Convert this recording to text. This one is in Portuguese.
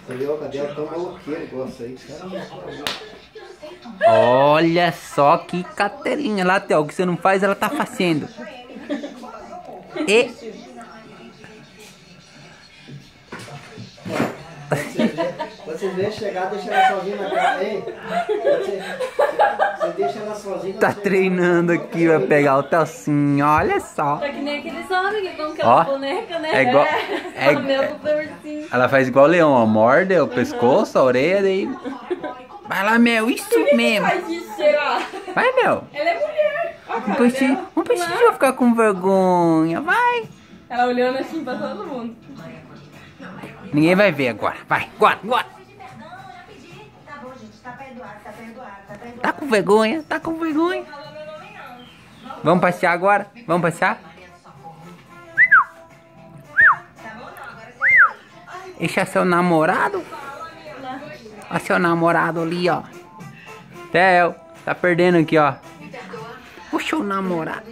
Você viu? Cadê o tão maloqueiro gosta aí, cara? Olha só que catelinha lá, Theo. O que você não faz, ela tá fazendo. E... Vocês veem chegar, deixa ela sozinha na casa, hein? Você deixa ela sozinha. Tá treinando aqui, vai pegar o Telcinho, olha só. Tá que nem aqueles homens que com Ó, aquela boneca, né? é igual- é- Meu do ursinho. Ela faz igual o leão, ó. Morde o pescoço, a orelha, daí... Vai lá, Mel, isso mesmo. Faz isso, será? Vai, Mel. Ela é mulher. Olha a cara Não dela. precisa ficar com vergonha, vai. Ela olhando assim pra todo mundo. Ninguém vai ver agora, vai, agora. Tá com vergonha, Vamos passear agora? Vamos passear? Esse é seu namorado? Olha seu namorado ali, ó. Theo, tá perdendo aqui, ó. O seu namorado.